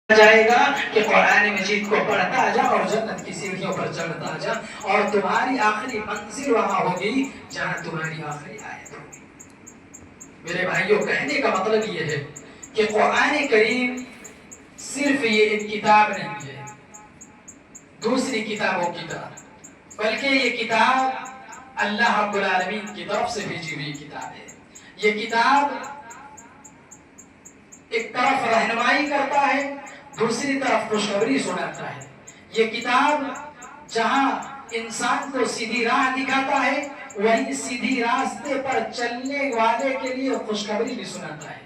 جائے گا کہ قرآن مجید کو پڑھتا جا اور جنت کی سیڑھیوں پر چڑھتا جا اور تمہاری آخری منزل وہاں ہوگی جہاں تمہاری آخری آیت ہوگی۔ میرے بھائیوں، کہنے کا مطلب یہ ہے کہ قرآن کریم صرف یہ ایک کتاب نہیں ہے دوسری کتابوں کی طرح، بلکہ یہ کتاب اللہ رب العالمین کی طرف سے بھیجی ہوئی کتاب ہے۔ یہ کتاب ایک طرف رہنمائی کرتا ہے، دوسری طرف خوشخبری سناتا ہے۔ یہ کتاب جہاں انسان کو سیدھی راہ دکھاتا ہے، وہیں سیدھی راستے پر چلنے والے کے لیے خوشخبری بھی سناتا ہے۔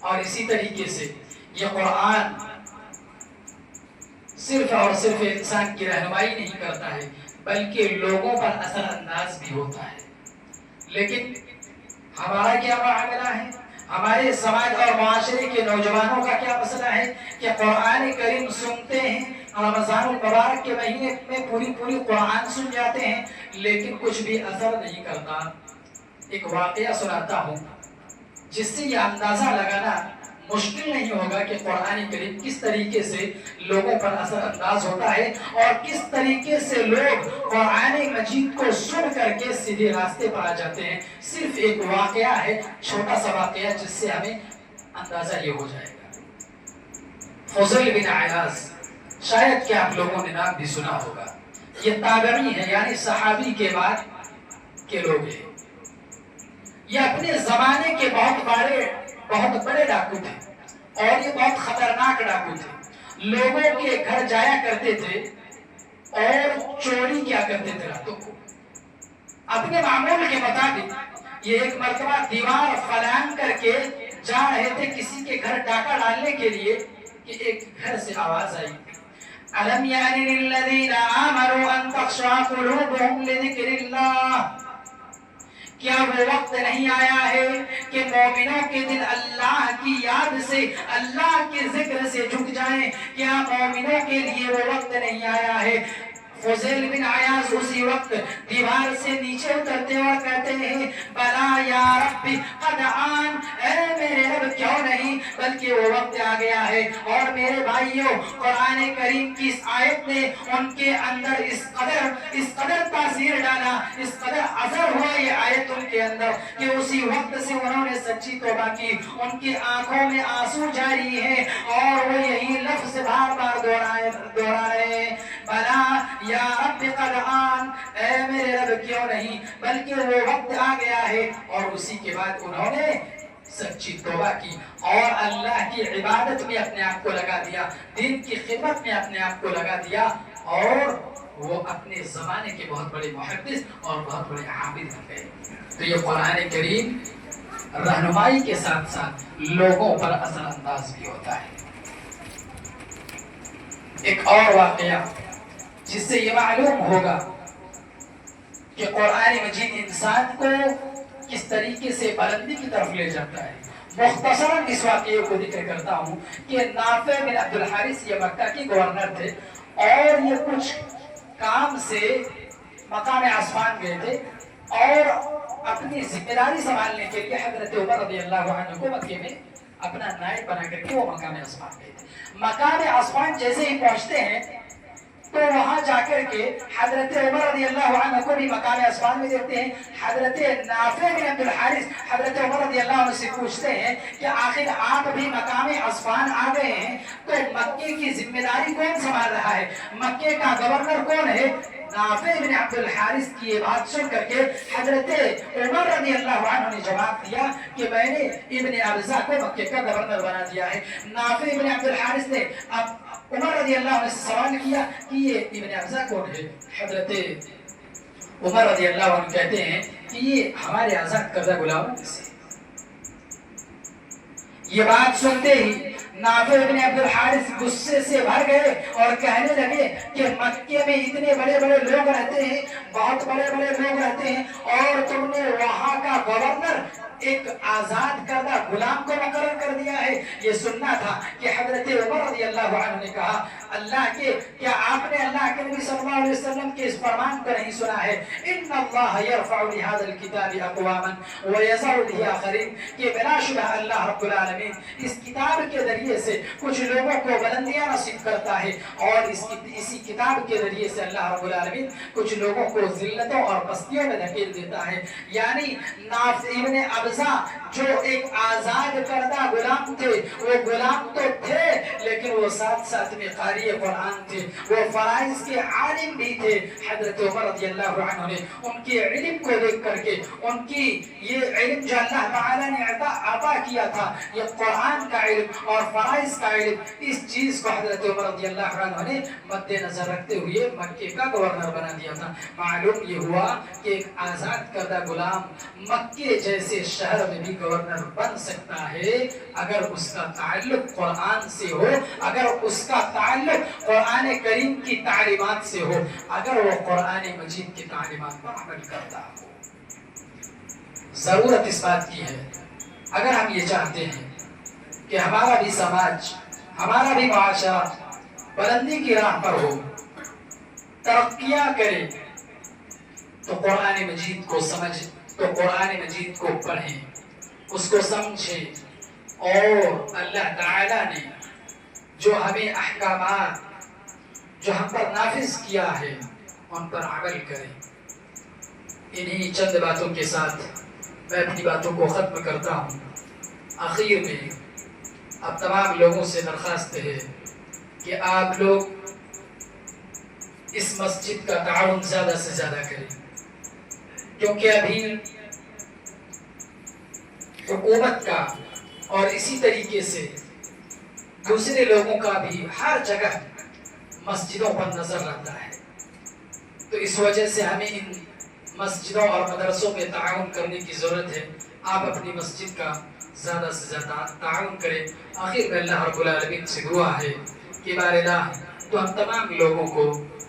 اور اسی طریقے سے یہ قرآن صرف اور صرف انسان کی رہنمائی نہیں کرتا ہے، بلکہ لوگوں پر اثر انداز بھی ہوتا ہے۔ لیکن ہمارا کیا معاملہ ہے؟ ہمارے سماج اور معاشرے کے نوجوانوں کا کیا مسئلہ ہے کہ قرآن کریم سنتے ہیں، رمضان المبارک کے مہینے میں پوری قرآن سن جاتے ہیں، لیکن کچھ بھی اثر نہیں کرتا۔ ایک واقعہ سناتا ہوں جس سے یہ اندازہ لگانا مشکل نہیں ہوگا کہ قرآن کریم کس طریقے سے لوگوں پر اثر انداز ہوتا ہے اور کس طریقے سے لوگ قرآن مجید کو سن کر کے سیدھے راستے پر آ جاتے ہیں۔ صرف ایک واقعہ ہے، چھوٹا سا واقعہ، جس سے ہمیں اندازہ یہ ہو جائے گا۔ فضیل بن عیاض، شاید کہ آپ لوگوں نے نام بھی سنا ہوگا، یہ تابعی ہے، یعنی صحابی کے بعد کے لوگ ہیں۔ یہ اپنے زمانے کے بہت بڑے ڈاکو تھے اور یہ بہت خطرناک ڈاکو تھے۔ لوگوں کے گھر جایا کرتے تھے اور چوری کیا کرتے تھے راتوں کو۔ اپنے معمول کے مطابق یہ ایک مرتبہ دیوار فلان کر کے جا رہے تھے کسی کے گھر ڈاکہ ڈالنے کے لیے کہ ایک گھر سے آواز آئی، أَلَمْ يَعْنِ لِلَّذِينَ آمَنُوا أَن تَخْشَعَ قُلُوبُهُمْ لِذِكْرِ اللَّهِ، کیا وہ وقت نہیں آیا ہے کہ مومنوں کے دل اللہ کی یاد سے، اللہ کے ذکر سے جھک جائیں؟ کیا مومنوں کے لیے وہ وقت نہیں آیا ہے؟ فضیل بن عیاض اسی وقت دیوار سے نیچے اترتے اور کہتے ہیں، بلا یا رب قد آن، اے میرے رب کیوں نہیں، بلکہ وہ وقت آ گیا ہے۔ اور میرے بھائیوں، قرآن کریم کی اس آیت نے ان کے اندر اس قدر تاثیر ڈالا، اس قدر اثر ہوا یہ آیت ان کے اندر کہ اسی وقت سے انہوں نے سچی توبہ کی۔ ان کی آنکھوں میں آنسو جاری ہے اور وہ یہی لفظ بار بار دوہرا رہے ہیں، بلا یا رب قد آن، اے میرے رب کیوں نہیں، بلکہ وہ وقت آ گیا ہے۔ اور اسی کے بعد انہوں نے سچی توبہ کی اور اللہ کی عبادت میں اپنے آپ کو لگا دیا، دین کی خدمت میں اپنے آپ کو لگا دیا، اور وہ اپنے زمانے کے بہت بڑے محدث اور بہت بڑے عابد بن گئے۔ تو یہ قرآن کریم رہنمائی کے ساتھ ساتھ لوگوں پر اثر انداز بھی ہوتا ہے۔ ایک اور واقعہ جس سے یہ معلوم ہوگا کہ قرآن مجید انسان کو کس طریقے سے بلندی کی طرف لے جاتا ہے، مختصراً اس واقعے کو ذکر کرتا ہوں کہ نافع بن عبد الحارث یہ مکہ کے گورنر تھے اور یہ کچھ کام سے مقام عصفان گئے تھے اور اپنی ذمہ داری سنبھالنے کے لیے حضرت عمر رضی اللہ عنہ کو مکے میں اپنا نائب بنا کر کے وہ مقام عصفان گئے تھے۔ مقام عصفان جیسے ہی پہنچتے ہیں تو وہاں جا کر کے حضرت عمر رضی اللہ عنہ کو بھی مقام عصفان میں دیکھتے ہیں۔ حضرت نافع بن عبد الحارث حضرت عمر رضی اللہ عنہ سے پوچھتے ہیں کہ آخر آپ بھی مقام عصفان آ گئے ہیں تو مکے کی ذمہ داری کون سنبھال رہا ہے، مکے کا گورنر کون ہے؟ نافع بن عبد الحارث کی یہ بات سن کر کے حضرت عمر رضی اللہ عنہ نے جواب دیا کہ میں نے ابن ابزہ کو مکے کا گورنر بنا دیا ہے۔ نافع بن عبد الحارث نے اب عمر رضی اللہ عنہ سے سوال کیا کہ یہ ابن ابزہ کون ہے؟ حضرت عمر رضی اللہ عنہ کہتے ہیں کہ یہ ہمارے آزاد کردہ غلاموں میں سے۔ یہ بات سنتے ہی نافع بن عبد الحارث غصے سے بھر گئے اور کہنے لگے کہ مکے میں اتنے بڑے بڑے لوگ رہتے ہیں، بہت بڑے بڑے لوگ رہتے ہیں، اور تم نے وہاں کا گورنر ایک آزاد کردہ غلام کو مقرر کر دیا ہے۔ یہ سننا تھا کہ حضرت عمر رضی رضی اللہ عنہ نے کہا اللہ کے کیا آپ نے اللہ کے نبی صلی اللہ علیہ وسلم کے اس فرمان کو نہیں سنا ہے ان اللہ یرفع لهذا الكتاب اقواما ويضع له آخرین کہ بلا شبہ اللہ رب العالمین اس کتاب کے ذریعے سے کچھ لوگوں کو بلندیاں نصیب کرتا ہے اور اسی کتاب کے ذریعے سے اللہ رب العالمین کچھ لوگوں کو ذلتوں اور پستیوں میں دھکیل دیتا ہے. یعنی نافع ابن ابزا جو ایک آزاد کردہ غلام تھے وہ غلام تو تھے لیکن وہ ساتھ ساتھ میں قاری قرآن تھے وہ فرائض کے عالم بھی تھے. حضرت عمر رضی اللہ عنہ نے ان کے علم کو دیکھ کر کے ان کی یہ علم جو اللہ تعالیٰ نے عطا کیا تھا یہ قرآن کا علم اور فرائض کا علم اس چیز کو حضرت عمر رضی اللہ عنہ نے مد نظر رکھتے ہوئے مکے کا گورنر بنا دیا تھا. معلوم یہ ہوا کہ ایک آزاد کردہ غلام مکے جیسے شہر میں بھی گورنر بن سکتا ہے اگر اس کا تعلق قرآن سے ہو اگر اس کا تعلق قرآن کریم کی تعلیمات سے ہو اگر وہ قرآن مجید کی تعلیمات پر عمل کرتا ہو. ضرورت اس بات کی ہے اگر ہم یہ چاہتے ہیں کہ ہمارا بھی سماج ہمارا بھی معاشرہ بلندی کی راہ پر ہو ترقیاں کرے تو قرآن مجید کو قرآن مجید کو پڑھیں اس کو سمجھیں اور اللہ تعالیٰ نے جو ہمیں احکامات جو ہم پر نافذ کیا ہے ان پر عمل کریں. انہی چند باتوں کے ساتھ میں اپنی باتوں کو ختم کرتا ہوں. آخر میں اب تمام لوگوں سے درخواست ہے کہ آپ لوگ اس مسجد کا تعاون زیادہ سے زیادہ کریں کیونکہ ابھی حکومت کا اور اسی طریقے سے دوسرے لوگوں کا بھی ہر جگہ مسجدوں پر نظر رہتا ہے. تو اس وجہ سے ہمیں ان مسجدوں اور مدرسوں میں تعاون کرنے کی ضرورت ہے. آپ اپنی مسجد کا زیادہ سے زیادہ تعاون کریں. آخر میں اللہ رب العالمین سے دعا ہے کہ بار الہ تو ہم تمام لوگوں کو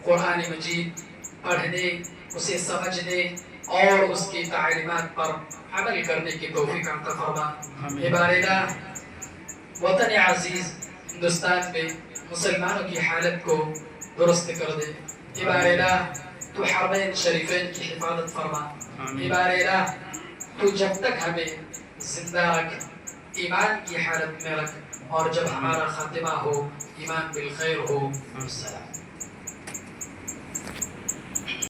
قرآن مجید پڑھنے اسے سمجھنے اور اس کی تعلیمات پر عمل کرنے کی توفیق عطا فرما. بار الہ وطن عزیز ہندوستان میں مسلمانوں کی حالت کو درست کر دے. بار الہ تو حرمین شریفین کی حفاظت فرما. بار الہ تو جب تک ہمیں زندہ رکھ ایمان کی حالت میں رکھ اور جب ہمارا خاتمہ ہو ایمان بالخیر ہو. السلام.